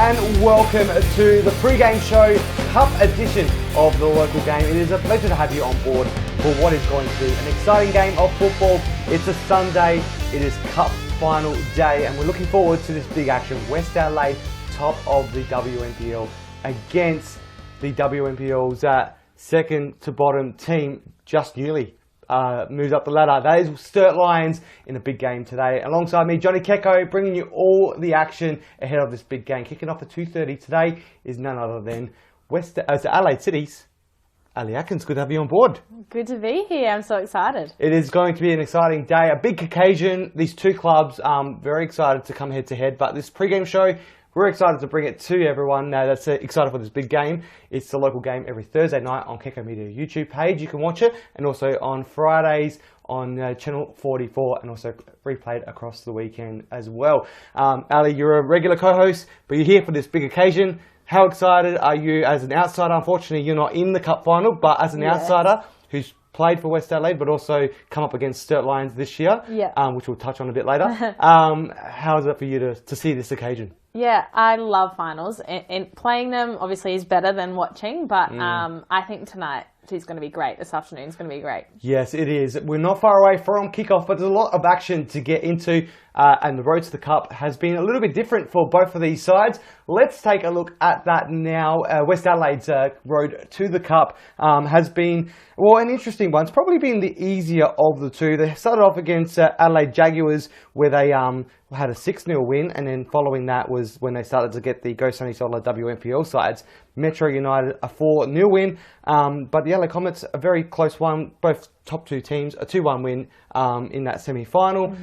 and welcome to the pre-game show Cup edition of the local game. It is a pleasure to have you on board for what is going to be an exciting game of football. It's a Sunday, it is Cup Final day, and we're looking forward to this big action. West Adelaide, top of the WNPL, against the WNPL's second to bottom team, just newly moved up the ladder. That is Sturt Lions in a big game today. Alongside me, Johnny Keko, bringing you all the action ahead of this big game. Kicking off at 2:30 today is none other than Adelaide City's Ali Atkins. Good to have you on board. Good to be here. I'm so excited. It is going to be an exciting day, a big occasion. These two clubs, very excited to come head to head. But this pre-game show, we're excited to bring it to everyone that's excited for this big game. It's the local game every Thursday night on Keko Media YouTube page. You can watch it, and also on Fridays on Channel 44, and also replayed across the weekend as well. Ali, you're a regular co-host, but you're here for this big occasion. How excited are you as an outsider? Unfortunately, you're not in the Cup Final, but as an outsider who's played for West Adelaide, but also come up against Sturt Lions this year, which we'll touch on a bit later. How is it for you to see this occasion? Yeah, I love finals, and playing them obviously is better than watching, but I think tonight is going to be great. This afternoon is going to be great. Yes, it is. We're not far away from kickoff, but there's a lot of action to get into, and the road to the Cup has been a little bit different for both of these sides. Let's take a look at that now. West Adelaide's road to the Cup has been, well, an interesting one. It's probably been the easier of the two. They started off against Adelaide Jaguars, where they had a 6-0 win, and then following that was when they started to get the Go Sunny Solar WNPL sides. Metro United a 4-0 win, but the LA Comets a very close one. Both top two teams, a 2-1 win in that semi-final.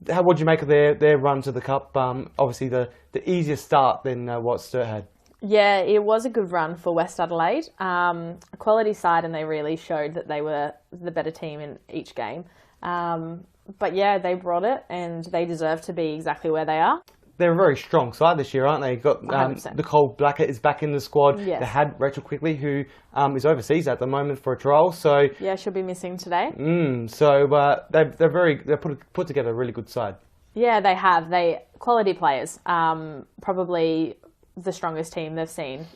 What would you make of their run to the Cup? Obviously the easier start than what Sturt had. Yeah, it was a good run for West Adelaide. A quality side, and they really showed that they were the better team in each game. But yeah, they brought it, and they deserve to be exactly where they are. They're a very strong side this year, aren't they? Got Nicole Blackett is back in the squad. Yes. They had Rachel Quickly, who is overseas at the moment for a trial. So yeah, she'll be missing today. They're put together a really good side. Yeah, they have. They quality players. Probably the strongest team they've seen,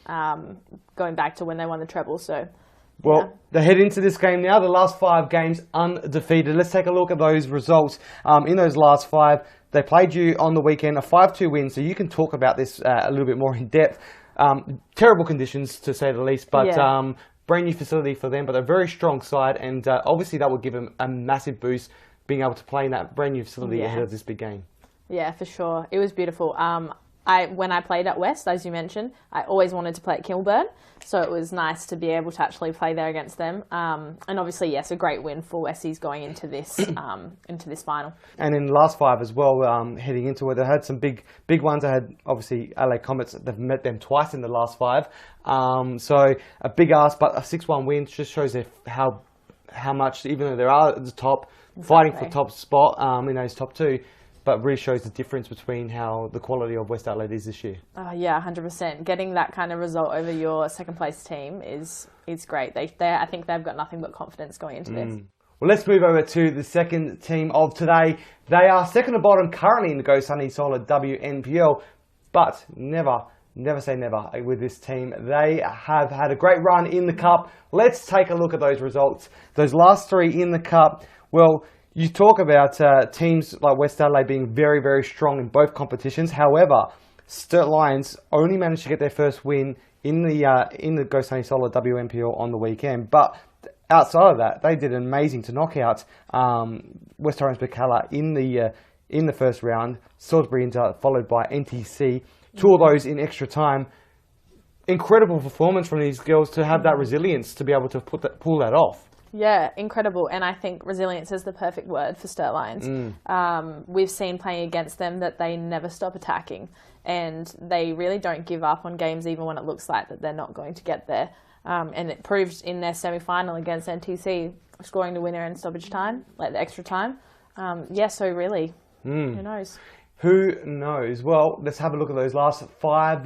going back to when they won the treble. So. Well, they head into this game now. The last 5 games undefeated. Let's take a look at those results. In those last 5, they played you on the weekend, a 5-2 win. So you can talk about this a little bit more in depth. Terrible conditions, to say the least, but brand new facility for them. But a very strong side, and obviously that would give them a massive boost, being able to play in that brand new facility ahead of this big game. Yeah, for sure. It was beautiful. When I played at West, as you mentioned, I always wanted to play at Kilburn, so it was nice to be able to actually play there against them. And obviously, yes, a great win for Westies going into this final. And in the last 5 as well, heading into it, they had some big ones. They had obviously LA Comets. They've met them twice in the last 5, so a big ask, but a 6-1 win just shows how much, even though they are at the top, fighting for top spot in those top 2. But really shows the difference between how the quality of West Adelaide is this year. Yeah, 100%. Getting that kind of result over your second place team is great. I think they've got nothing but confidence going into this. Well, let's move over to the second team of today. They are second to bottom currently in the Go Sunny Solar WNPL, but never say never with this team. They have had a great run in the Cup. Let's take a look at those results. Those last 3 in the Cup, well, you talk about teams like West Adelaide being very, very strong in both competitions. However, Sturt Lions only managed to get their first win in the Go Sunny Solar WNPL on the weekend. But outside of that, they did amazing to knock out West Orange Bacala in the first round. Salisbury Inter followed by NTC. 2 of those in extra time. Incredible performance from these girls to have that resilience to be able to pull that off. Yeah, incredible. And I think resilience is the perfect word for Sturt Lions. We've seen playing against them that they never stop attacking, and they really don't give up on games even when it looks like that they're not going to get there. And it proved in their semi-final against NTC, scoring the winner in stoppage time, like the extra time. So really, who knows? Who knows? Well, let's have a look at those last 5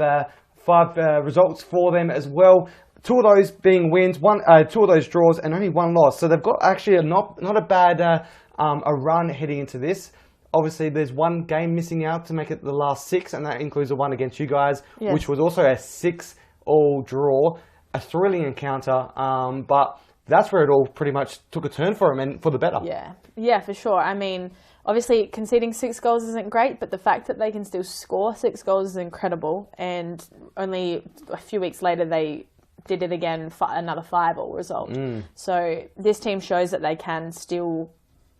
results for them as well. 2 of those being wins, 2 of those draws, and only 1 loss. So they've got actually not a bad a run heading into this. obviously there's one game missing out to make it the last 6, and that includes the one against you guys, which was also a 6-all draw, a thrilling encounter, but that's where it all pretty much took a turn for them, and for the better. Yeah, for sure. I mean, obviously conceding 6 goals isn't great, but the fact that they can still score 6 goals is incredible, and only a few weeks later they did it again, another 5-all result. So this team shows that they can still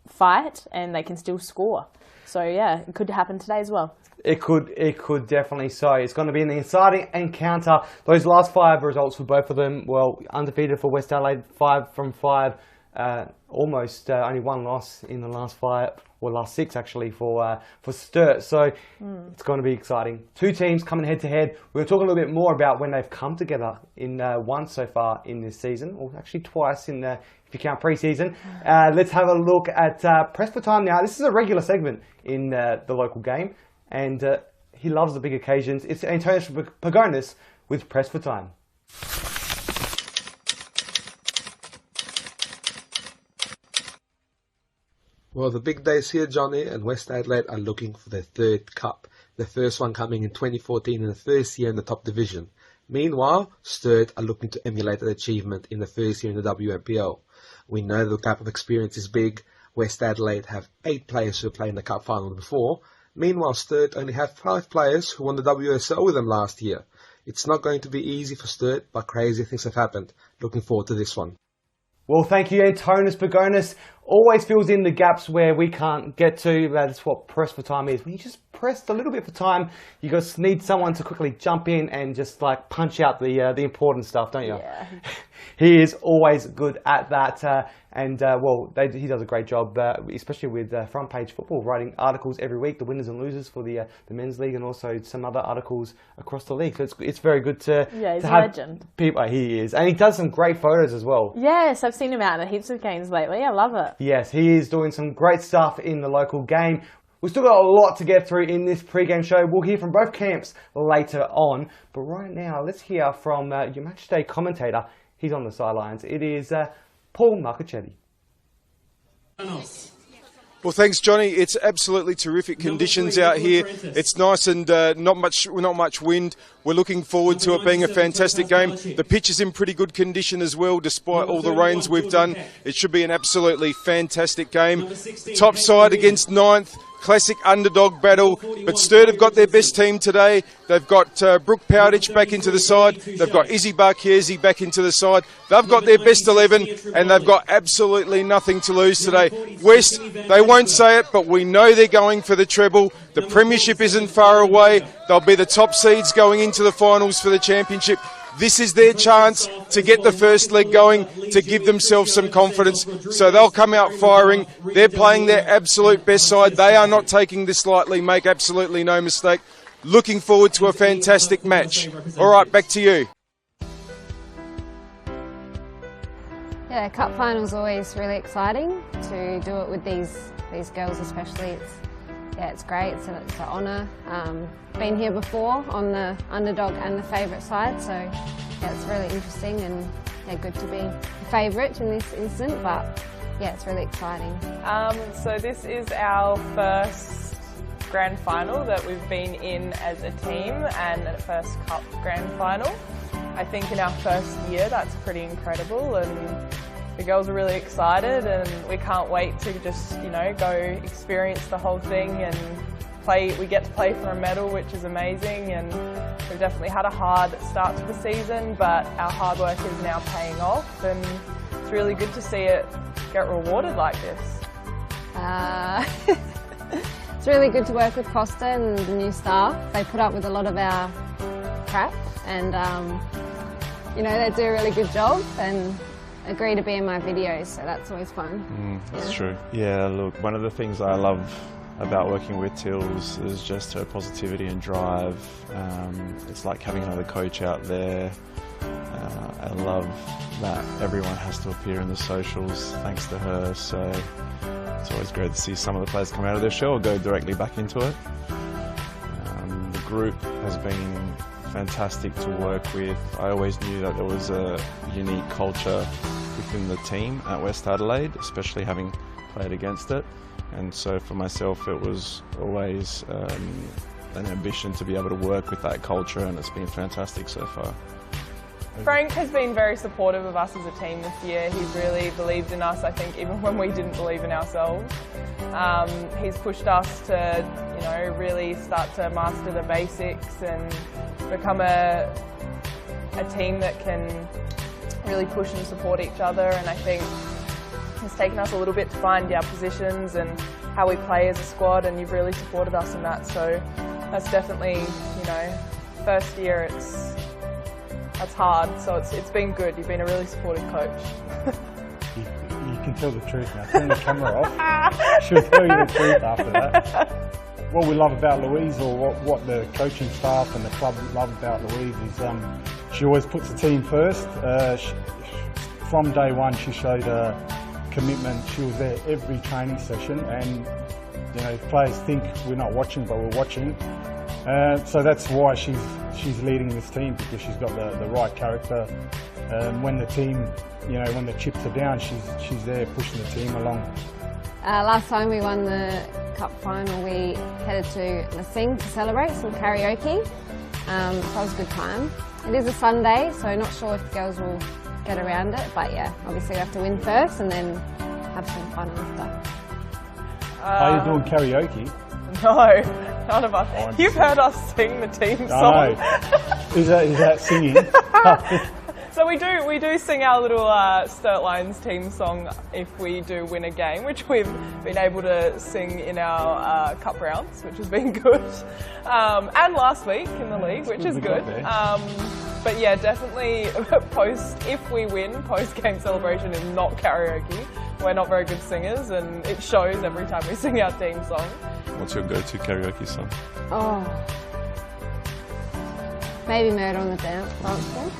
fight and they can still score. So yeah, it could happen today as well. It could definitely. So it's going to be an exciting encounter. Those last 5 results for both of them, well, undefeated for West Adelaide, 5 from 5, almost only 1 loss in the last 5, or last 6 actually for Sturt. So it's going to be exciting. 2 teams coming head to head. We'll talk a little bit more about when they've come together in once so far in this season, or actually twice in the, if you count pre-season. Let's have a look at Press for Time now. This is a regular segment in the local game, and he loves the big occasions. It's Antonius Pagonis with Press for Time. Well, the big days here, Johnny, and West Adelaide are looking for their 3rd cup. The first one coming in 2014 and the first year in the top division. Meanwhile, Sturt are looking to emulate that achievement in the first year in the WNPL. We know the gap of experience is big. West Adelaide have 8 players who have played in the cup final before. Meanwhile, Sturt only have 5 players who won the WSL with them last year. It's not going to be easy for Sturt, but crazy things have happened. Looking forward to this one. Well, thank you, Antonius Pagonis. Always fills in the gaps where we can't get to. That's what Press for Time is. When you just pressed a little bit for time, you just need someone to quickly jump in and just like punch out the important stuff, don't you? Yeah. He is always good at that. He does a great job, especially with Front Page Football, writing articles every week, the winners and losers for the men's league, and also some other articles across the league. So it's very good to he's to a have legend. People. He is, and he does some great photos as well. Yes, I've seen him out at heaps of games lately. I love it. Yes, he is doing some great stuff in the local game. We've still got a lot to get through in this pre-game show. We'll hear from both camps later on. But right now, let's hear from your matchday commentator. He's on the sidelines. It is Paul Marcuccitti. Well, thanks, Johnny. It's absolutely terrific conditions out here. It's nice and not much wind. We're looking forward to it being a fantastic game. The pitch is in pretty good condition as well, despite all the rains we've done. It should be an absolutely fantastic game. Top side against 9th. Classic underdog battle, but Sturt have got their best team today. They've got Brooke Powditch back into the side. They've got Izzy Barchiesi back into the side. They've got their best 11, and they've got absolutely nothing to lose today. West, they won't say it, but we know they're going for the treble. The premiership isn't far away. They'll be the top seeds going into the finals for the championship. This is their chance to get the first leg going, to give themselves some confidence. So they'll come out firing. They're playing their absolute best side. They are not taking this lightly, make absolutely no mistake. Looking forward to a fantastic match. All right, back to you. Yeah, Cup Final's always really exciting to do it with these girls especially. It's great, it's an honour. Been here before on the underdog and the favourite side, so yeah, it's really interesting and good to be the favourite in this instant, but yeah, it's really exciting. So this is our first grand final that we've been in as a team, and the first Cup grand final. I think in our first year that's pretty incredible, and the girls are really excited, and we can't wait to just, go experience the whole thing and play. We get to play for a medal, which is amazing, and we've definitely had a hard start to the season, but our hard work is now paying off, and it's really good to see it get rewarded like this. It's really good to work with Costa and the new staff. They put up with a lot of our crap, and they do a really good job and agree to be in my videos, so that's always fun. That's true. Yeah, look, one of the things I love about working with Tills is just her positivity and drive. It's like having another coach out there. I love that everyone has to appear in the socials thanks to her, so it's always great to see some of the players come out of their shell or go directly back into it. The group has been fantastic to work with. I always knew that there was a unique culture within the team at West Adelaide, especially having played against it. And so for myself, it was always an ambition to be able to work with that culture, and it's been fantastic so far. Frank has been very supportive of us as a team this year. He's really believed in us, I think, even when we didn't believe in ourselves. He's pushed us to, really start to master the basics and become a team that can really push and support each other. And I think it's taken us a little bit to find our positions and how we play as a squad, and you've really supported us in that. So that's definitely, first year that's hard, so it's been good. You've been a really supportive coach. You can tell the truth now. Turn the camera off. She'll tell you the truth after that. What we love about Louise, or what the coaching staff and the club love about Louise, is she always puts the team first. From day one, she showed commitment. She was there every training session, and players think we're not watching, but we're watching. So that's why she's leading this team, because she's got the right character. When the team, when the chips are down, she's there pushing the team along. Last time we won the cup final, we headed to Lasing to celebrate some karaoke. So it was a good time. It is a Sunday, so not sure if the girls will get around it, but yeah, obviously we have to win first and then have some fun after. Are you doing karaoke? No, none of us. You've heard us sing the team song. Is that singing? So we do sing our little Sturt Lions team song if we do win a game, which we've been able to sing in our cup rounds, which has been good. And last week in the league, which is good. But yeah, definitely if we win, post-game celebration is not karaoke. We're not very good singers, and it shows every time we sing our team song. What's your go-to karaoke song? Oh, maybe Murder on the Dance Floor.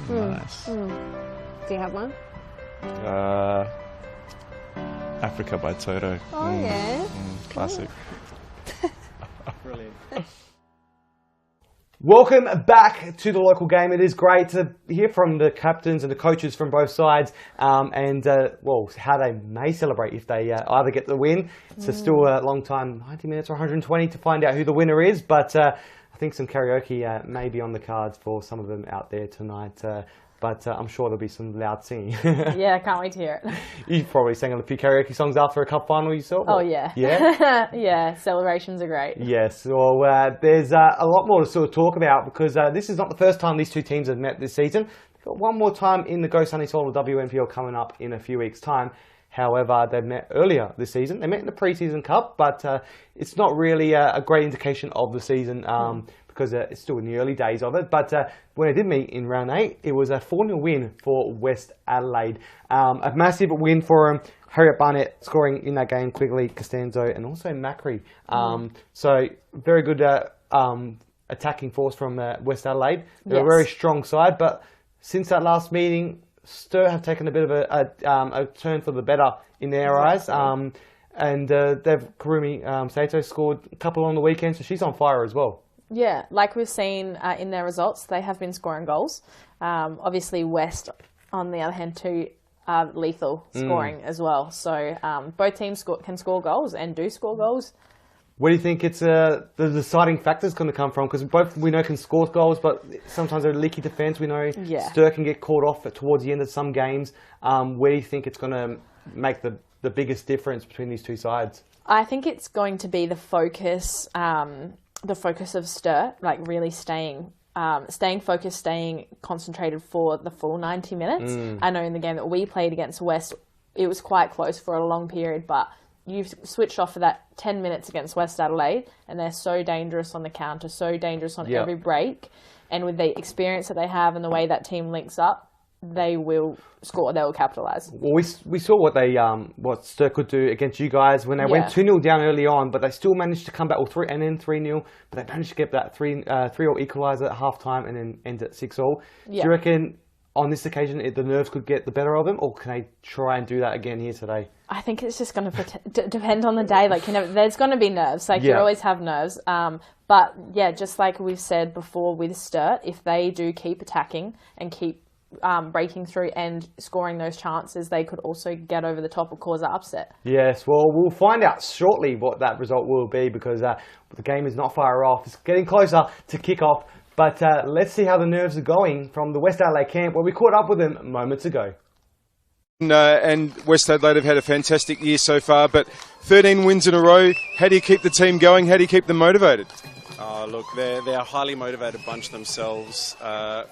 Nice. Do you have one? Africa by Toto. Oh yeah. Classic. Brilliant. Welcome back to the local game. It is great to hear from the captains and the coaches from both sides, and how they may celebrate if they either get the win. It's still a long time, 90 minutes or 120 to find out who the winner is, but I think some karaoke may be on the cards for some of them out there tonight. But I'm sure there'll be some loud singing. Yeah, I can't wait to hear it. You probably sang a few karaoke songs after a cup final yourself? Oh, yeah. Yeah? Yeah, celebrations are great. Yes, well, there's a lot more to sort of talk about, because this is not the first time these two teams have met this season. They've got one more time in the Go Sunny Solar WNPL coming up in a few weeks' time. However, they've met earlier this season. They met in the pre-season cup, but it's not really a great indication of the season, because it's still in the early days of it. But when they did meet in round 8, it was a 4-0 win for West Adelaide. A massive win for them. Harriet Barnett scoring in that game, Quigley, Costanzo, and also Macri. So very good attacking force from West Adelaide. They're a very strong side, but since that last meeting, Stir have taken a bit of a turn for the better in their eyes. And Karumi Sato scored a couple on the weekend, so she's on fire as well. Yeah, like we've seen in their results, they have been scoring goals. Obviously, West, on the other hand, too, are lethal scoring as well. So both teams can score goals and do score goals. Where do you think it's the deciding factor is going to come from? Because both we know can score goals, but sometimes they're leaky defence. We know Stir can get caught off towards the end of some games. Where do you think it's going to make the biggest difference between these two sides? I think it's going to be the focus of Stir, like really staying focused, staying concentrated for the full 90 minutes. I know in the game that we played against West, it was quite close for a long period, but you've switched off for that 10 minutes against West Adelaide, and they're so dangerous on the counter, so dangerous on every break. And with the experience that they have and the way that team links up, they will score, they will capitalise. Well, we saw what Stir could do against you guys when they went 2-0 down early on, but they still managed to come back, and then 3-0, but they managed to get that 3-0 equaliser at half-time and then end at 6-0. Do you reckon on this occasion the nerves could get the better of them, or can they try and do that again here today? I think it's just going to depend on the day. Like, there's going to be nerves. Like, you always have nerves. But yeah, just like we've said before with Sturt, if they do keep attacking and keep breaking through and scoring those chances, they could also get over the top or cause an upset. Yes, well, we'll find out shortly what that result will be, because the game is not far off. It's getting closer to kick-off, but let's see how the nerves are going from the West Adelaide camp, where we caught up with them moments ago. And West Adelaide have had a fantastic year so far, but 13 wins in a row. How do you keep the team going? How do you keep them motivated? Look, they're a highly motivated bunch themselves.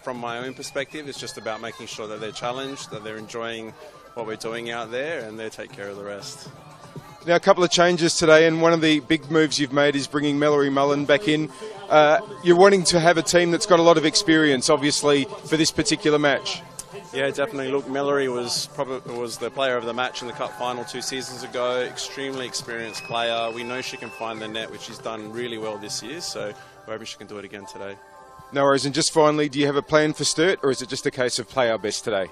From my own perspective, it's just about making sure that they're challenged, that they're enjoying what we're doing out there, and they take care of the rest. Now, a couple of changes today, and one of the big moves you've made is bringing Mallory Mullen back in. You're wanting to have a team that's got a lot of experience, obviously, for this particular match. Yeah, definitely. Look, Mallory was the player of the match in the Cup Final 2 seasons ago. Extremely experienced player. We know she can find the net, which she's done really well this year, so we're hoping she can do it again today. No worries. And just finally, do you have a plan for Sturt, or is it just a case of play our best today?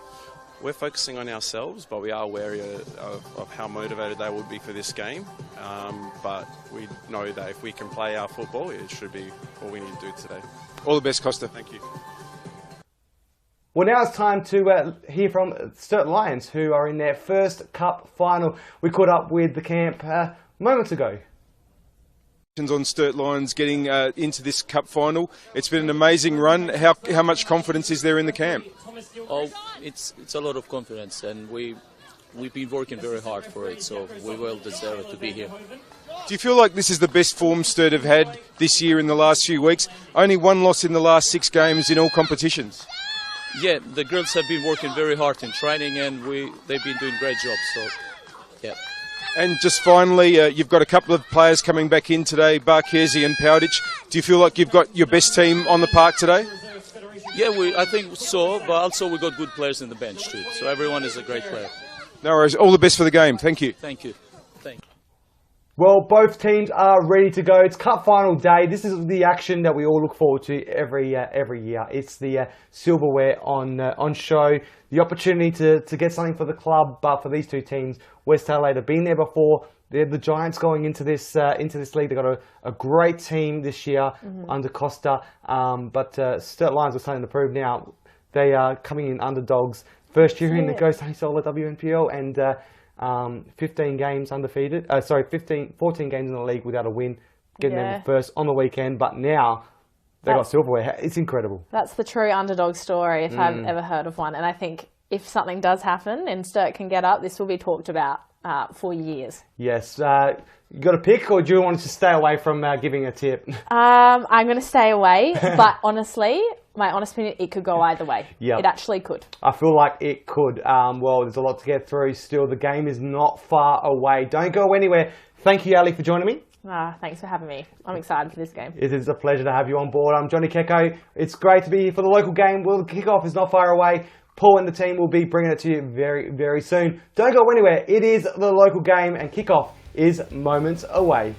We're focusing on ourselves, but we are wary of how motivated they would be for this game. But we know that if we can play our football, it should be all we need to do today. All the best, Costa. Thank you. Well, now it's time to hear from Sturt Lions, who are in their first Cup Final. We caught up with the camp moments ago. On Sturt Lions getting into this Cup Final. It's been an amazing run. How much confidence is there in the camp? Oh, it's a lot of confidence, and we've been working very hard for it, so we well deserve it to be here. Do you feel like this is the best form Sturt have had this year in the last few weeks? Only one loss in the last 6 games in all competitions. Yeah, the girls have been working very hard in training, and they've been doing great jobs. So, yeah. And just finally, you've got a couple of players coming back in today, Barkesi and Powditch. Do you feel like you've got your best team on the park today? Yeah, I think so, but also we got good players in the bench too. So everyone is a great player. No worries. All the best for the game. Thank you. Thank you. Well, both teams are ready to go. It's Cup Final day. This is the action that we all look forward to every year. It's the silverware on show. The opportunity to get something for the club, but for these two teams, West Adelaide have been there before. They're the Giants going into this league. They've got a great team this year under Costa, but Sturt Lions are starting to prove now. They are coming in underdogs. First year in the Go Sunny Solar WNPL, and 15 games undefeated. 14 games in the league without a win, getting them first on the weekend. But now they got silverware. It's incredible. That's the true underdog story, if I've ever heard of one. And I think if something does happen and Sturt can get up, this will be talked about for years. Yes. You got a pick, or do you want to stay away from giving a tip? I'm going to stay away, but honestly, my honest opinion, it could go either way. Yep. It actually could. I feel like it could. Well, there's a lot to get through still. The game is not far away. Don't go anywhere. Thank you, Ali, for joining me. Thanks for having me. I'm excited for this game. It is a pleasure to have you on board. I'm Johnny Keko. It's great to be here for the local game. Well, the kickoff is not far away. Paul and the team will be bringing it to you very, very soon. Don't go anywhere. It is the local game, and kickoff is moments away.